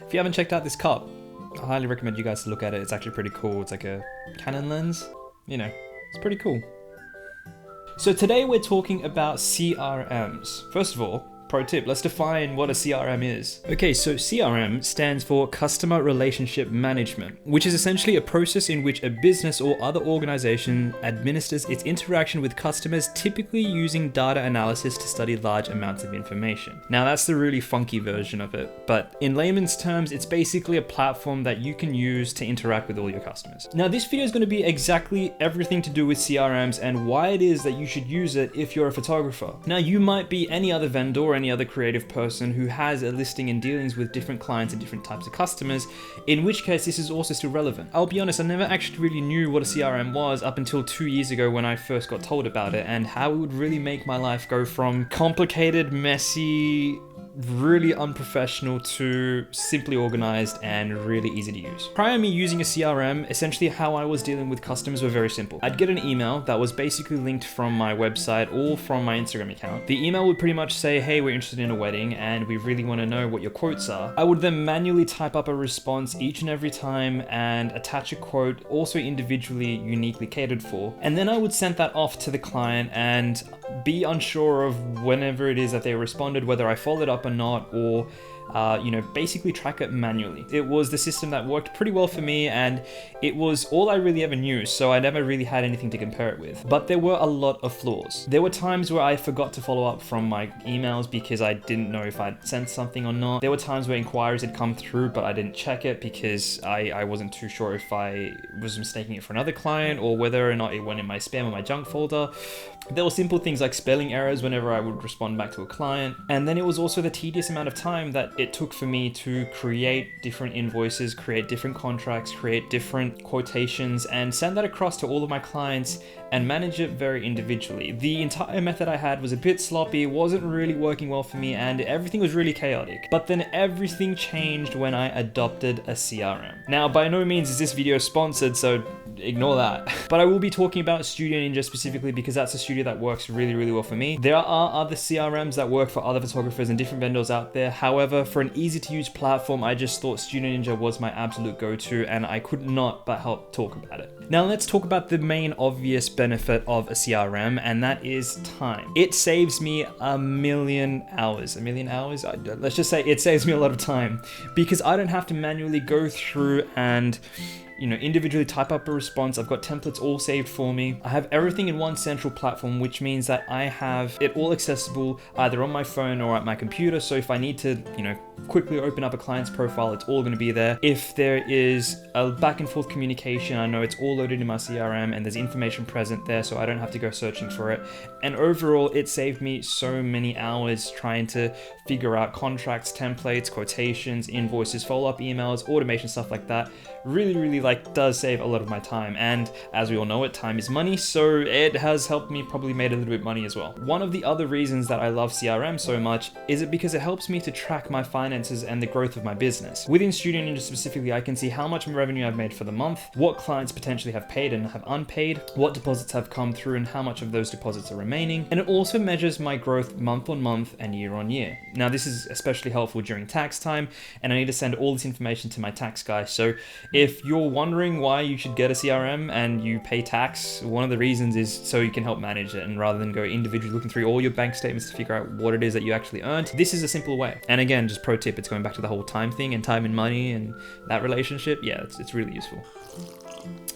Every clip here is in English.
If you haven't checked out this cup, I highly recommend you guys to look at it. It's actually pretty cool. It's like a Canon lens, it's pretty cool. So today we're talking about CRMs. First of all, pro tip, let's define what a CRM is. Okay, so CRM stands for Customer Relationship Management, which is essentially a process in which a business or other organization administers its interaction with customers, typically using data analysis to study large amounts of information. Now that's the really funky version of it, but in layman's terms, it's basically a platform that you can use to interact with all your customers. Now this video is going to be exactly everything to do with CRMs and why it is that you should use it if you're a photographer. Now you might be any other vendor or any other creative person who has a listing and dealings with different clients and different types of customers, in which case this is also still relevant. I'll be honest, I never actually really knew what a CRM was up until 2 years ago when I first got told about it and how it would really make my life go from complicated, messy, really unprofessional to simply organized and really easy to use. Prior to me using a CRM, essentially how I was dealing with customers were very simple. I'd get an email that was basically linked from my website or from my Instagram account. The email would pretty much say, hey, we're interested in a wedding and we really want to know what your quotes are. I would then manually type up a response each and every time and attach a quote, also individually, uniquely catered for. And then I would send that off to the client and be unsure of whenever it is that they responded, whether I followed up or not, or basically track it manually. It was the system that worked pretty well for me and it was all I really ever knew, so I never really had anything to compare it with. But there were a lot of flaws. There were times where I forgot to follow up from my emails because I didn't know if I'd sent something or not. There were times where inquiries had come through but I didn't check it because I wasn't too sure if I was mistaking it for another client or whether or not it went in my spam or my junk folder. There were simple things like spelling errors whenever I would respond back to a client. And then it was also the tedious amount of time that it took for me to create different invoices, create different contracts, create different quotations, and send that across to all of my clients and manage it very individually. The entire method I had was a bit sloppy, wasn't really working well for me, and everything was really chaotic. But then everything changed when I adopted a CRM. Now, by no means is this video sponsored, so ignore that. But I will be talking about Studio Ninja specifically because that's a studio that works really, really well for me. There are other CRMs that work for other photographers and different vendors out there. However, for an easy to use platform, I just thought Studio Ninja was my absolute go-to and I could not but help talk about it. Now let's talk about the main obvious benefit of a CRM, and that is time. It saves me a million hours. Let's just say it saves me a lot of time because I don't have to manually go through and individually type up a response. I've got templates all saved for me. I have everything in one central platform, which means that I have it all accessible either on my phone or at my computer. So if I need to, quickly open up a client's profile, it's all going to be there. If there is a back and forth communication, I know it's all loaded in my CRM and there's information present there, so I don't have to go searching for it. And overall, it saved me so many hours trying to figure out contracts, templates, quotations, invoices, follow-up emails, automation, stuff like that. Really does save a lot of my time, and as we all know it, time is money, so it has helped me probably made a little bit of money as well. One of the other reasons that I love CRM so much is it because it helps me to track my finances and the growth of my business. Within Studio Ninja specifically, I can see how much revenue I've made for the month, what clients potentially have paid and have unpaid, what deposits have come through and how much of those deposits are remaining, and it also measures my growth month on month and year on year. Now this is especially helpful during tax time, and I need to send all this information to my tax guy, so if you're wondering why you should get a CRM and you pay tax, one of the reasons is so you can help manage it, and rather than go individually looking through all your bank statements to figure out what it is that you actually earned, this is a simple way. And again, just pro tip, it's going back to the whole time thing and time and money and that relationship. Yeah, it's really useful.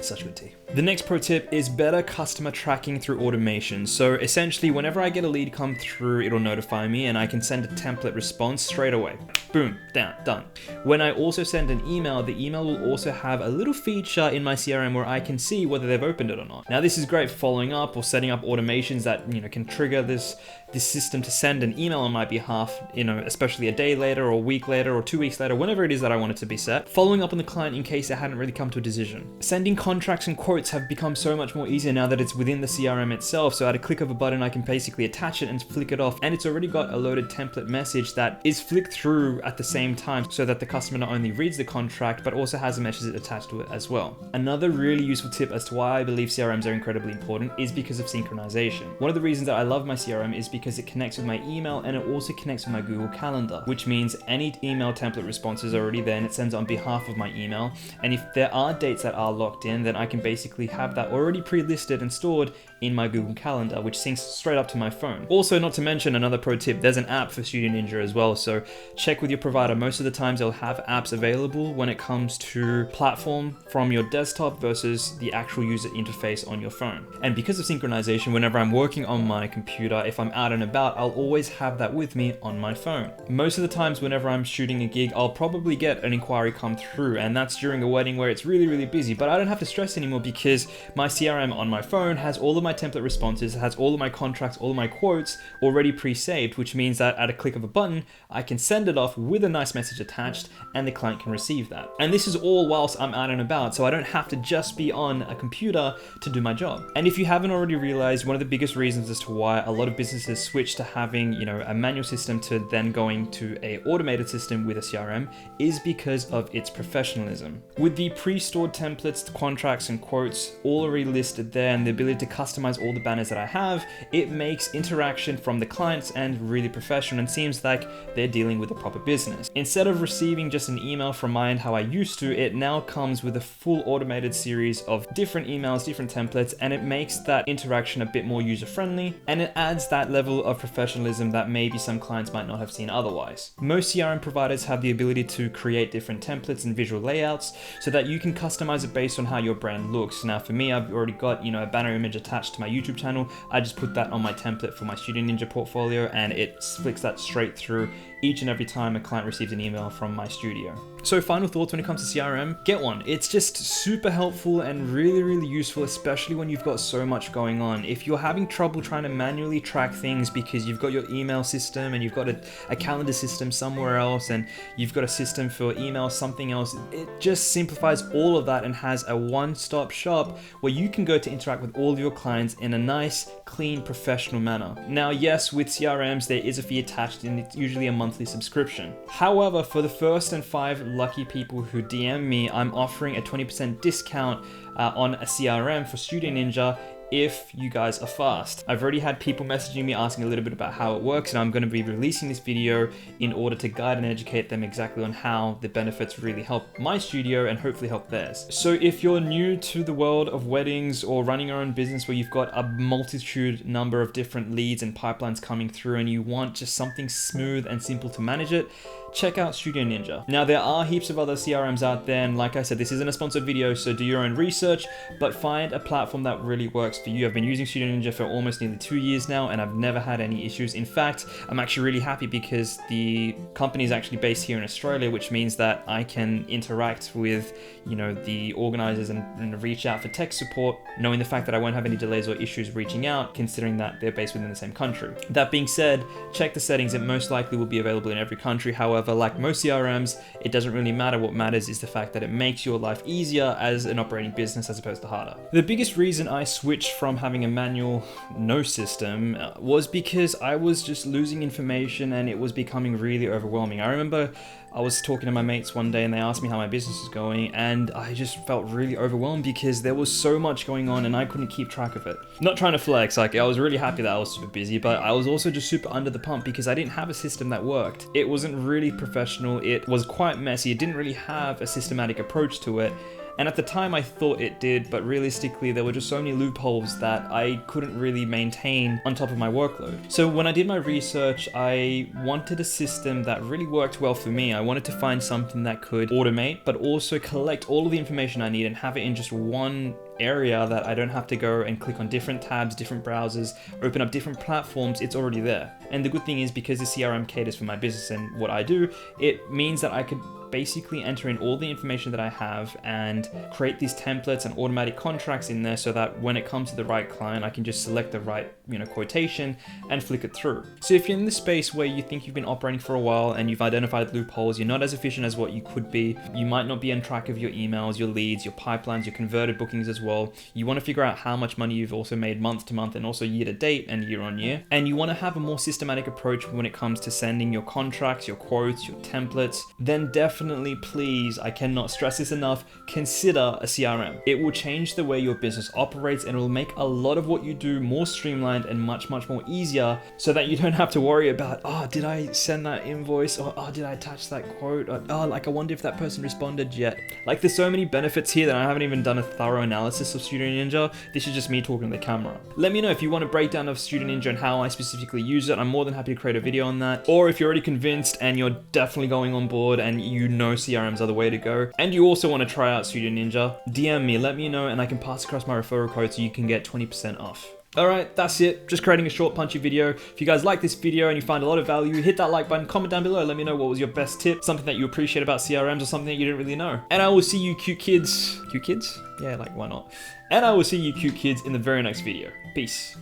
Such good tea. The next pro tip is better customer tracking through automation. So essentially, whenever I get a lead come through, it'll notify me and I can send a template response straight away. Boom, done. When I also send an email, the email will also have a little feature in my CRM where I can see whether they've opened it or not. Now, this is great for following up or setting up automations that, can trigger this system to send an email on my behalf, especially a day later or a week later or 2 weeks later, whenever it is that I want it to be set. Following up on the client in case they hadn't really come to a decision. Sending contracts and quotes have become so much more easier now that it's within the CRM itself. So at a click of a button, I can basically attach it and flick it off. And it's already got a loaded template message that is flicked through at the same time so that the customer not only reads the contract, but also has a message attached to it as well. Another really useful tip as to why I believe CRMs are incredibly important is because of synchronization. One of the reasons that I love my CRM is because it connects with my email and it also connects with my Google Calendar, which means any email template responses are already there and it sends on behalf of my email. And if there are dates that are locked in, then I can basically have that already pre-listed and stored in my Google Calendar, which syncs straight up to my phone. Also, not to mention another pro tip, there's an app for Studio Ninja as well, so check with your provider. Most of the times they'll have apps available when it comes to platform from your desktop versus the actual user interface on your phone. And because of synchronization, whenever I'm working on my computer, if I'm out and about, I'll always have that with me on my phone. Most of the times whenever I'm shooting a gig, I'll probably get an inquiry come through, and that's during a wedding where it's really, really busy, but I don't have to stress anymore because my CRM on my phone has all of my template responses, it has all of my contracts, all of my quotes already pre-saved, which means that at a click of a button, I can send it off with a nice message attached and the client can receive that. And this is all whilst I'm out and about, so I don't have to just be on a computer to do my job. And if you haven't already realized, one of the biggest reasons as to why a lot of businesses switch to having, a manual system to then going to a automated system with a CRM is because of its professionalism. With the pre-stored templates, contracts, and quotes all already listed there and the ability to customize all the banners that I have, it makes interaction from the clients and really professional and seems like they're dealing with a proper business. Instead of receiving just an email from my end how I used to, it now comes with a full automated series of different emails, different templates, and it makes that interaction a bit more user-friendly and it adds that level of professionalism that maybe some clients might not have seen otherwise. Most CRM providers have the ability to create different templates and visual layouts so that you can customize it based on how your brand looks. Now for me, I've already got a banner image attached to my YouTube channel. I just put that on my template for my Studio Ninja portfolio and it flicks that straight through each and every time a client receives an email from my studio. So final thoughts when it comes to CRM, get one. It's just super helpful and really, really useful, especially when you've got so much going on. If you're having trouble trying to manually track things because you've got your email system and you've got a calendar system somewhere else and you've got a system for email, something else, it just simplifies all of that and has a one-stop shop where you can go to interact with all of your clients in a nice, clean, professional manner. Now, yes, with CRMs, there is a fee attached and it's usually a monthly subscription. However, for the first and 5 lucky people who DM me, I'm offering a 20% discount on a CRM for Studio Ninja if you guys are fast. I've already had people messaging me asking a little bit about how it works, and I'm going to be releasing this video in order to guide and educate them exactly on how the benefits really help my studio and hopefully help theirs. So if you're new to the world of weddings or running your own business where you've got a multitude number of different leads and pipelines coming through and you want just something smooth and simple to manage it, check out Studio Ninja. Now there are heaps of other CRMs out there, and like I said, this isn't a sponsored video, so do your own research, but find a platform that really works for you. I've been using Studio Ninja for almost nearly 2 years now, and I've never had any issues. In fact, I'm actually really happy because the company is actually based here in Australia, which means that I can interact with, the organizers and reach out for tech support, knowing the fact that I won't have any delays or issues reaching out, considering that they're based within the same country. That being said, check the settings. It most likely will be available in every country. However, like most CRMs, it doesn't really matter. What matters is the fact that it makes your life easier as an operating business as opposed to harder. The biggest reason I switched from having a manual no system was because I was just losing information and it was becoming really overwhelming. I remember I was talking to my mates one day and they asked me how my business was going, and I just felt really overwhelmed because there was so much going on and I couldn't keep track of it. Not trying to flex, I was really happy that I was super busy, but I was also just super under the pump because I didn't have a system that worked. It wasn't really professional, it was quite messy, it didn't really have a systematic approach to it. And at the time I thought it did, but realistically there were just so many loopholes that I couldn't really maintain on top of my workload. So when I did my research, I wanted a system that really worked well for me. I wanted to find something that could automate, but also collect all of the information I need and have it in just one area that I don't have to go and click on different tabs, different browsers, open up different platforms. It's already there. And the good thing is, because the CRM caters for my business and what I do, it means that I could basically enter in all the information that I have and create these templates and automatic contracts in there so that when it comes to the right client, I can just select the right, quotation and flick it through. So if you're in the space where you think you've been operating for a while and you've identified loopholes, you're not as efficient as what you could be, you might not be on track of your emails, your leads, your pipelines, your converted bookings as well. You want to figure out how much money you've also made month to month and also year to date and year on year. And you want to have a more systematic approach when it comes to sending your contracts, your quotes, your templates, then definitely, please, I cannot stress this enough, consider a CRM. It will change the way your business operates and it will make a lot of what you do more streamlined and much more easier, so that you don't have to worry about, oh, did I send that invoice? Or, oh, did I attach that quote? Or, oh, like, I wonder if that person responded yet. Like, there's so many benefits here that I haven't even done a thorough analysis of Studio Ninja. This is just me talking to the camera. Let me know if you want a breakdown of Studio Ninja and how I specifically use it. I'm more than happy to create a video on that. Or if you're already convinced and you're definitely going on board and CRMs are the way to go, and you also want to try out Studio Ninja, DM me, let me know, and I can pass across my referral code so you can get 20% off. Alright, that's it. Just creating a short, punchy video. If you guys like this video and you find a lot of value, hit that like button, comment down below, let me know what was your best tip, something that you appreciate about CRMs or something that you didn't really know. And I will see you cute kids. Cute kids? Yeah, like, why not? And I will see you cute kids in the very next video. Peace.